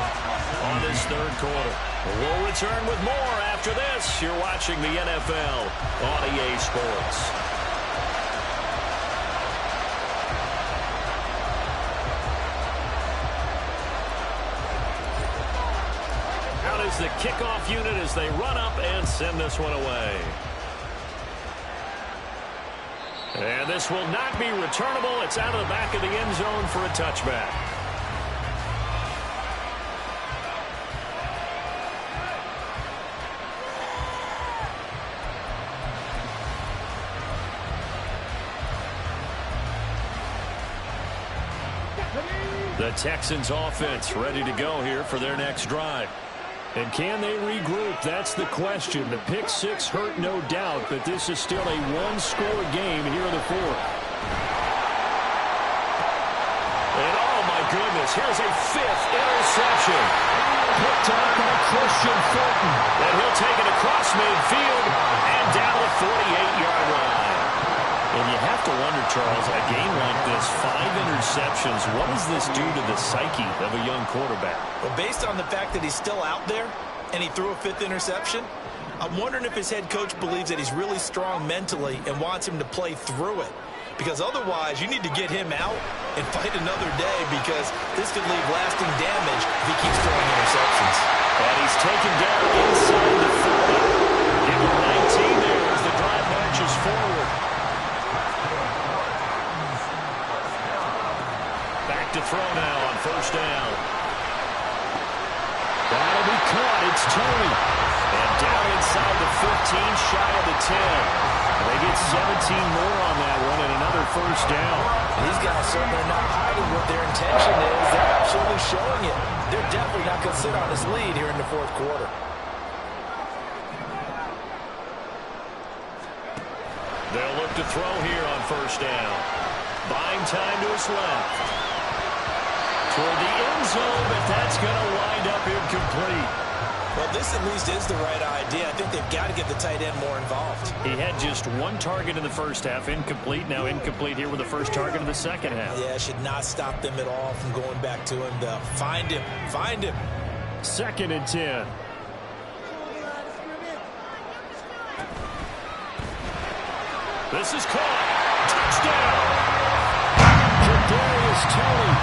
on this third quarter. We'll return with more after this. You're watching the NFL on EA Sports. Out is the kickoff unit as they run up and send this one away. And this will not be returnable. It's out of the back of the end zone for a touchback. The Texans offense ready to go here for their next drive. And can they regroup? That's the question. The pick six hurt, no doubt, but this is still a one-score game here in the fourth. And oh my goodness, here's a fifth interception. Picked up by Christian Fulton. And he'll take it across midfield and down the 48-yard line. And you have to wonder, Charles, a game like this, 5 interceptions, what does this do to the psyche of a young quarterback? Well, based on the fact that he's still out there and he threw a 5th interception, I'm wondering if his head coach believes that he's really strong mentally and wants him to play through it. Because otherwise, you need to get him out and fight another day, because this could leave lasting damage if he keeps throwing interceptions. And he's taken down inside the 40. Give him 19 there as the drive marches forward. Back to throw now on first down. That'll be caught. It's Tony. And down inside the 15, shy of the 10. They get 17 more on that one and another first down. These guys certainly not hiding what their intention is. They're absolutely showing it. They're definitely not going to sit on this lead here in the fourth quarter. They'll look to throw here on first down. Buying time to his left. Toward the end zone, but that's going to wind up incomplete. Well, this at least is the right idea. I think they've got to get the tight end more involved. He had just one target in the first half, incomplete. Now incomplete here with the first target in the second half. Yeah, should not stop them at all from going back to him, though. Find him. Find him. 2nd and 10. This is caught. Touchdown. Kadarius Toney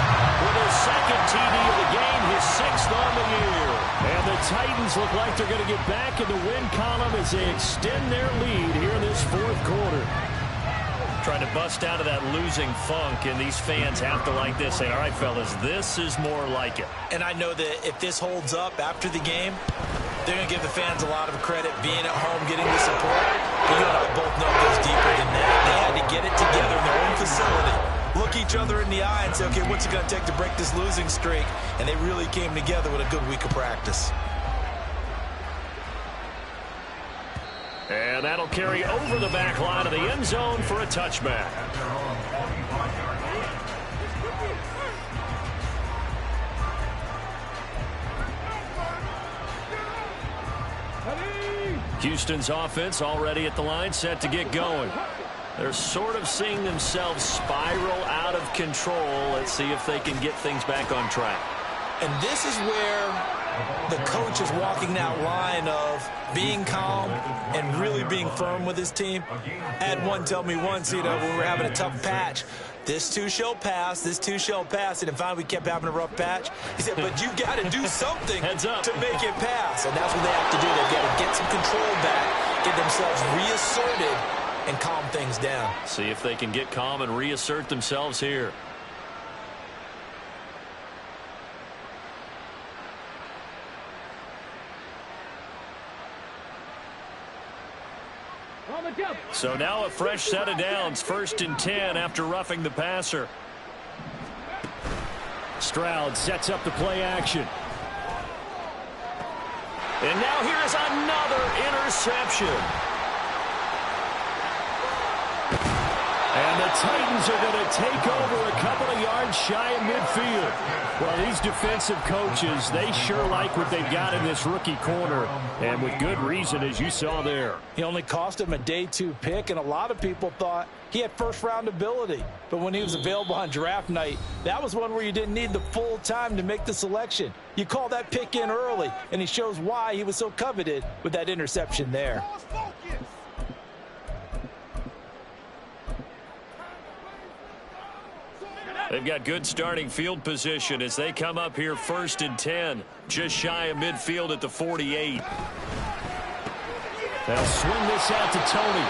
with his 2nd TD of the game, his 6th on the year. And the Titans look like they're going to get back in the win column as they extend their lead here in this fourth quarter. Trying to bust out of that losing funk, and these fans have to like this. Say, all right, fellas, this is more like it. And I know that if this holds up after the game, they're going to give the fans a lot of credit, being at home, getting the support. But you and I both know it goes deeper than that. They had to get it together in their own facility, look each other in the eye and say, okay, what's it going to take to break this losing streak? And they really came together with a good week of practice. And that'll carry over the back line of the end zone for a touchback. Houston's offense already at the line, set to get going. They're sort of seeing themselves spiral out of control. Let's see if they can get things back on track. And this is where the coach is walking that line of being calm and really being firm with his team. I had one tell me once, when we were having a tough patch, this too shall pass, this too shall pass. And finally we kept having a rough patch. He said, but you've got to do something Heads up. to make it pass. And that's what they have to do. They've got to get some control back, get themselves reasserted, and calm things down. See if they can get calm and reassert themselves here. So now a fresh set of downs, 1st and 10 after roughing the passer. Stroud sets up the play action. And now here's another interception. And the Titans are going to take over a couple of yards shy of midfield. Well, these defensive coaches, they sure like what they've got in this rookie corner. And with good reason, as you saw there. He only cost him a day 2 pick, and a lot of people thought he had first-round ability. But when he was available on draft night, that was one where you didn't need the full time to make the selection. You call that pick in early, and he shows why he was so coveted with that interception there. They've got good starting field position as they come up here 1st and 10, just shy of midfield at the 48. They'll swing this out to Tony.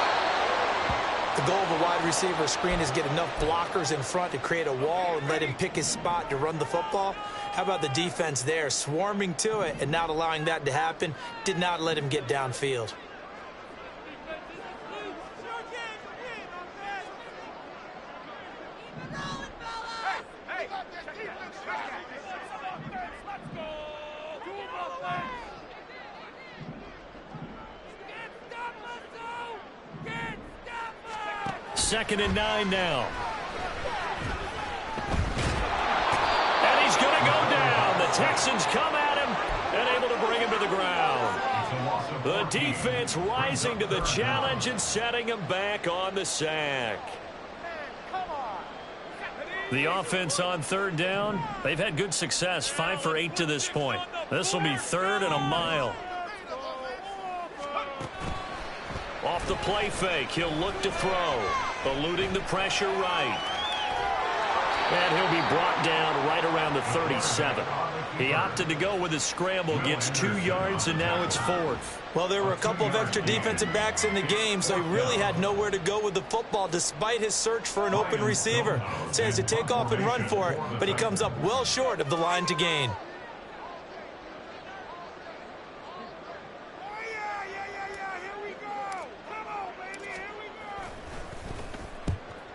The goal of a wide receiver screen is get enough blockers in front to create a wall and let him pick his spot to run the football. How about the defense there, swarming to it and not allowing that to happen? Did not let him get downfield. Second and 9 now. And he's going to go down. The Texans come at him and able to bring him to the ground. The defense rising to the challenge and setting him back on the sack. The offense on 3rd down, they've had good success, 5 for 8 to this point. This will be 3rd and a mile. Off the play fake, he'll look to throw, eluding the pressure right. And he'll be brought down right around the 37. He opted to go with a scramble, gets 2 yards, and now it's 4th. Well, there were a couple of extra defensive backs in the game, so he really had nowhere to go with the football despite his search for an open receiver. So he has to take off and run for it, but he comes up well short of the line to gain.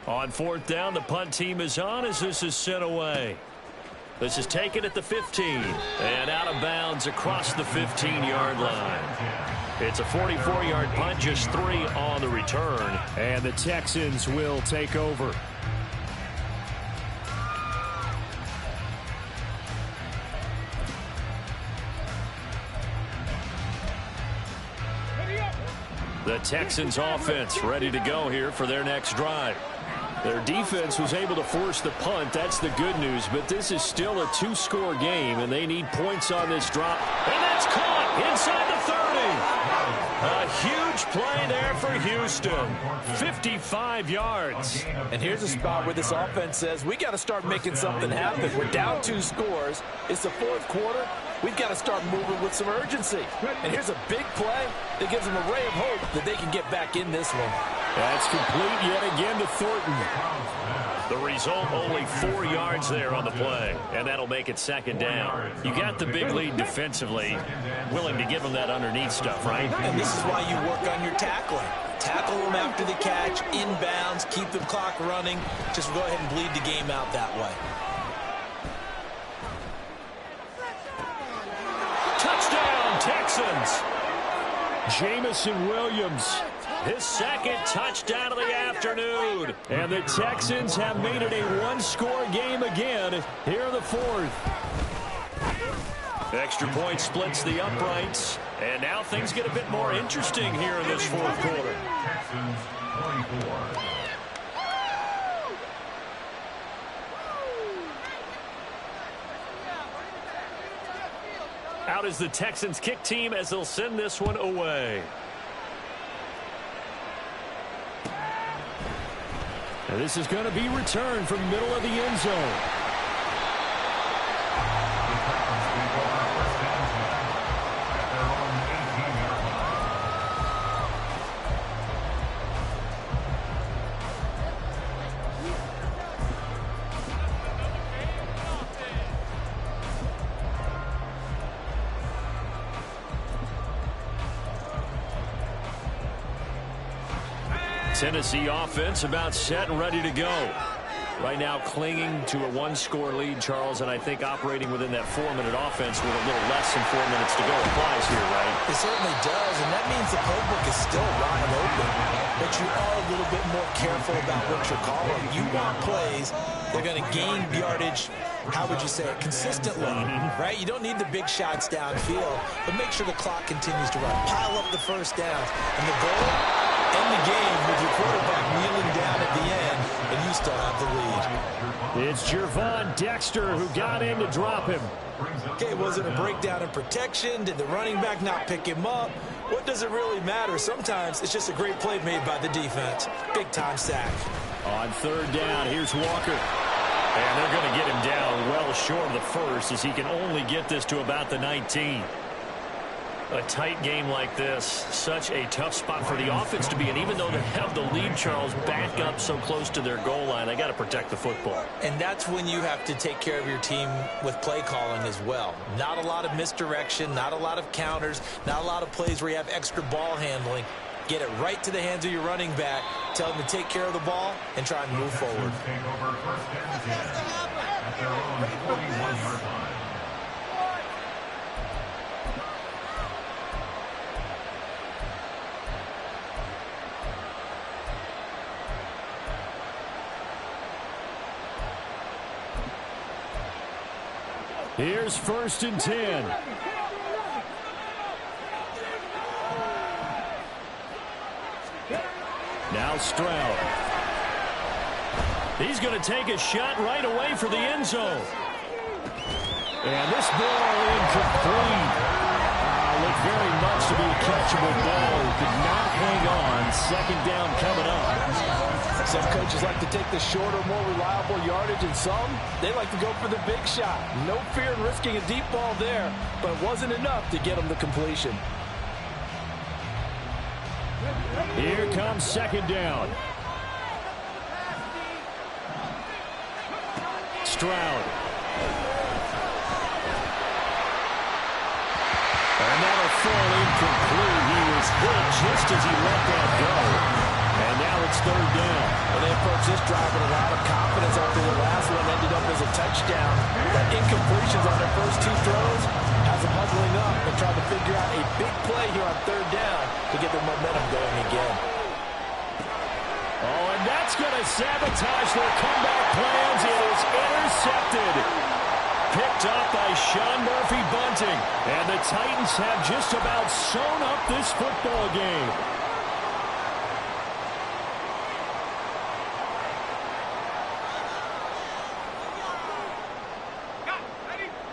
On 4th down, the punt team is on as this is sent away. This is taken at the 15 and out of bounds across the 15-yard line. It's a 44-yard punt, just 3 on the return, and the Texans will take over. The Texans offense ready to go here for their next drive. Their defense was able to force the punt. That's the good news, but this is still a 2-score game, and they need points on this drop. And that's caught inside the 30. A huge play there for Houston. 55 yards. And here's a spot where this offense says, we got to start making something happen. We're down 2 scores. It's the 4th quarter. We've got to start moving with some urgency. And here's a big play that gives them a ray of hope that they can get back in this one. That's complete yet again to Thornton. The result, only 4 yards there on the play, and that'll make it 2nd down. You got the big lead defensively, willing to give them that underneath stuff, right? And this is why you work on your tackling. Tackle them after the catch, inbounds, keep the clock running. Just go ahead and bleed the game out that way. Touchdown, Texans! Jamison Williams, his 2nd touchdown of the afternoon. And the Texans have made it a 1-score game again here in the 4th. Extra point splits the uprights. And now things get a bit more interesting here in this 4th quarter. Texans 24. Out is the Texans kick team as they'll send this one away. And this is going to be returned from middle of the end zone. Tennessee offense about set and ready to go. Right now clinging to a one-score lead, Charles, and I think operating within that 4-minute offense with a little less than 4 minutes to go applies here, right? It certainly does, and that means the playbook is still wide open, but you are a little bit more careful about what you're calling. You want plays that are going to gain yardage, how would you say it, consistently, right? You don't need the big shots downfield, but make sure the clock continues to run. Pile up the first downs, and the goal, end the game with your quarterback kneeling down at the end, and you still have the lead. It's Gervon Dexter who got in to drop him. Okay, was it a breakdown in protection? Did the running back not pick him up? What does it really matter? Sometimes it's just a great play made by the defense. Big-time sack. On third down, here's Walker. And they're going to get him down well short of the first as he can only get this to about the 19. A tight game like this, such a tough spot for the offense to be in. Even though they have the lead, Charles, back up so close to their goal line, they got to protect the football. And that's when you have to take care of your team with play calling as well. Not a lot of misdirection, not a lot of counters, not a lot of plays where you have extra ball handling. Get it right to the hands of your running back, tell them to take care of the ball, and try and move forward. Take over first and 10 at their own 41-yard line. Here's first and 10. Now Stroud. He's going to take a shot right away for the end zone. And this ball incomplete. Looked very much to be a catchable ball. Could not hang on. Second down coming up. Some coaches like to take the shorter, more reliable yardage, and some, they like to go for the big shot. No fear in risking a deep ball there, but it wasn't enough to get them the completion. Here comes second down. Stroud. And that'll fall incomplete. He was hit just as he let that go. And now it's third down. Well, they approach this drive with a lot of confidence after the last one ended up as a touchdown. That incompletions on their first two throws has them huddling up and trying to figure out a big play here on third down to get their momentum going again. Oh, and that's going to sabotage their comeback plans. It is intercepted. Picked up by Sean Murphy-Bunting. And the Titans have just about sewn up this football game.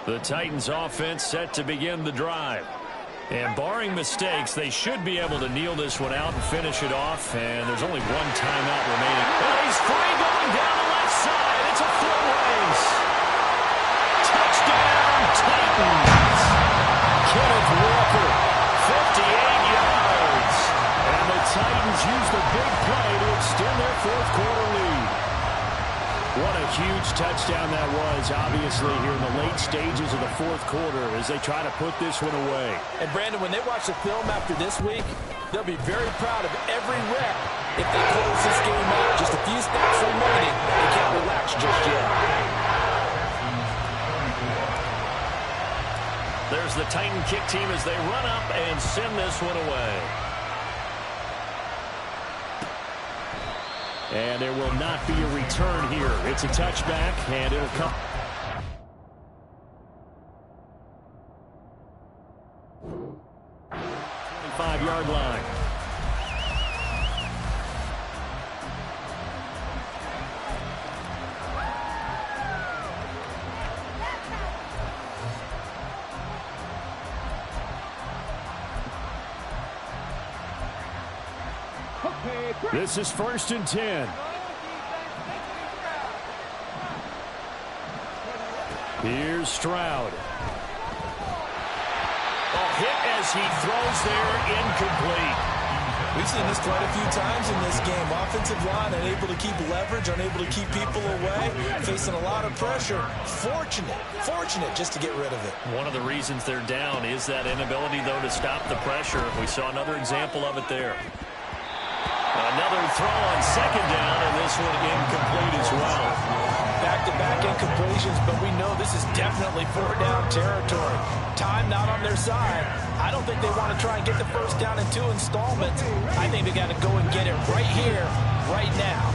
The Titans offense set to begin the drive. And barring mistakes, they should be able to kneel this one out and finish it off. And there's only one timeout remaining. And he's free going down the left side. It's a foot race. Touchdown, Titans. Kenneth Walker, 58 yards. And the Titans use the big play to extend their fourth quarter lead. What a huge touchdown that was, obviously, here in the late stages of the fourth quarter as they try to put this one away. And, Brandon, when they watch the film after this week, they'll be very proud of every rep if they close this game out. Just a few snaps remaining. They can't relax just yet. There's the Titan kick team as they run up and send this one away. And there will not be a return here. It's a touchback, and it'll come. 25-yard line. This is first and 10. Here's Stroud. Hit as he throws there, incomplete. We've seen this quite a few times in this game. Offensive line unable to keep leverage, unable to keep people away, facing a lot of pressure. Fortunate just to get rid of it. One of the reasons they're down is that inability, though, to stop the pressure. We saw another example of it there. Another throw on second down, and this one incomplete as well. Back-to-back incompletions, but we know this is definitely four-down territory. Time not on their side. I don't think they want to try and get the first down in 2 installments. I think they got to go and get it right here, right now.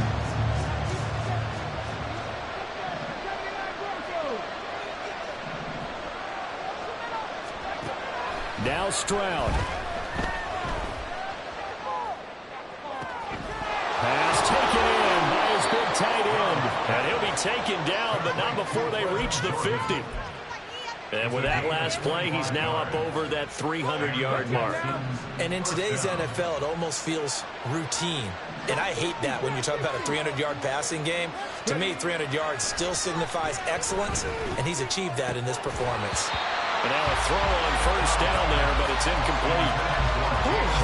Now Stroud. Pass taken in by his big tight end. And he'll be taken down, but not before they reach the 50. And with that last play, he's now up over that 300-yard mark. And in today's NFL, it almost feels routine. And I hate that when you talk about a 300-yard passing game. To me, 300 yards still signifies excellence, and he's achieved that in this performance. And now a throw on first down there, but it's incomplete.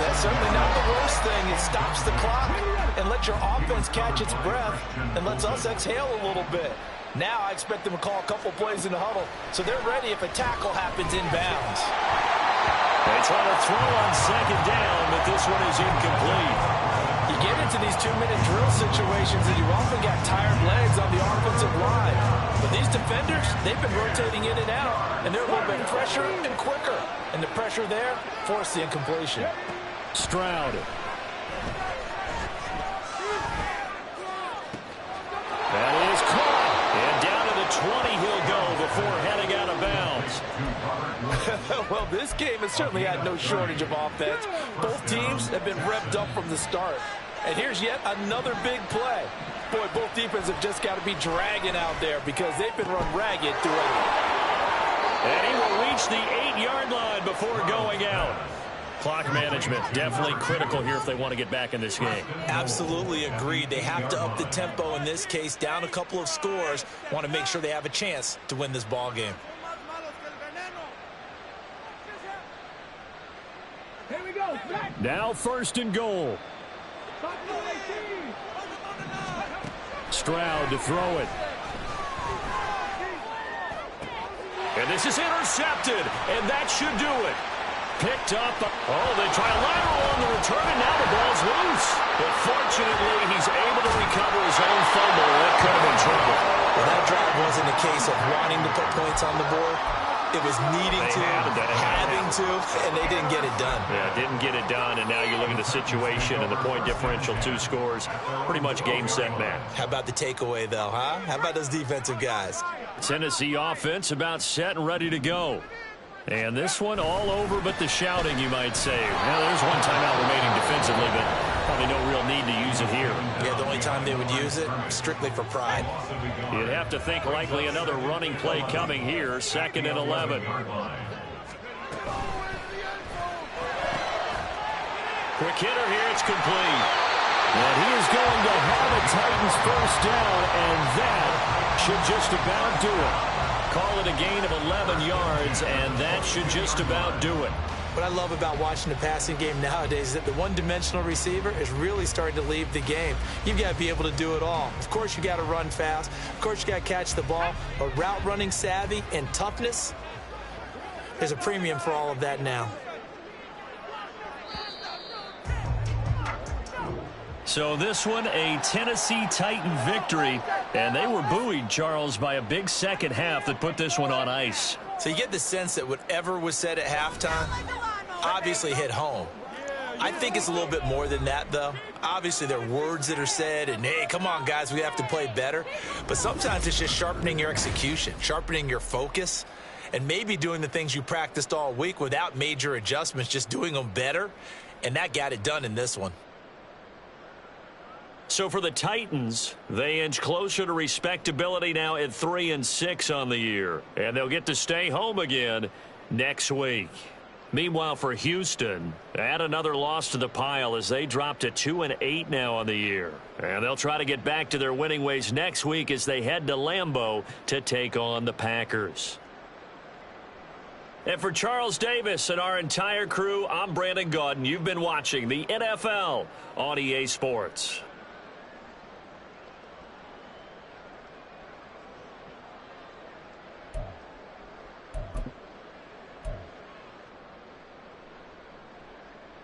That's certainly not the worst thing. It stops the clock and lets your offense catch its breath and lets us exhale a little bit. Now I expect them to call a couple plays in the huddle, so they're ready if a tackle happens inbounds. They try to throw on second down, but this one is incomplete. You get into these 2-minute drill situations and you've often got tired legs on the offensive line. But these defenders, they've been rotating in and out, and they're a little bit fresher and quicker. And the pressure there forced the incompletion. Stroud. That is caught. And down to the 20 he'll go before heading out of bounds. Well, this game has certainly had no shortage of offense. Both teams have been revved up from the start. And here's yet another big play. Boy, both defenses have just got to be dragging out there because they've been run ragged throughout. And he will reach the 8-yard line before going out. Clock management definitely critical here if they want to get back in this game. Absolutely agreed. They have to up the tempo in this case, down a couple of scores. Want to make sure they have a chance to win this ball game. Here we go. Now first and goal. Stroud to throw it. And this is intercepted, and that should do it. Picked up. Oh, they try a lateral on the return, and now the ball's loose. But fortunately, he's able to recover his own fumble. That could have been trouble. Well, that drive wasn't a case of wanting to put points on the board. It was needing to, having to, and they didn't get it done. Yeah, didn't get it done, and now you look at the situation and the point differential, 2 scores, pretty much game, set, match. How about the takeaway, though, huh? How about those defensive guys? Tennessee offense about set and ready to go. And this one all over but the shouting, you might say. Well, there's one timeout remaining defensively, but probably no real need to use it here. Yeah, the only time they would use it, strictly for pride. You'd have to think likely another running play coming here, 2nd and 11. Quick hitter here, it's complete. And he is going to have a Titans first down, and that should just about do it. Call it a gain of 11 yards, and that should just about do it. What I love about watching the passing game nowadays is that the one-dimensional receiver is really starting to leave the game. You've got to be able to do it all. Of course, you got to run fast. Of course, you got to catch the ball. But route running savvy and toughness, there's a premium for all of that now. So this one, a Tennessee Titan victory, and they were buoyed, Charles, by a big second half that put this one on ice. So you get the sense that whatever was said at halftime obviously hit home. I think it's a little bit more than that, though. Obviously, there are words that are said, and, hey, come on, guys, we have to play better. But sometimes it's just sharpening your execution, sharpening your focus, and maybe doing the things you practiced all week without major adjustments, just doing them better, and that got it done in this one. So for the Titans, they inch closer to respectability now at 3-6 on the year. And they'll get to stay home again next week. Meanwhile, for Houston, add another loss to the pile as they drop to 2-8 now on the year. And they'll try to get back to their winning ways next week as they head to Lambeau to take on the Packers. And for Charles Davis and our entire crew, I'm Brandon Gaudin. You've been watching the NFL on EA Sports.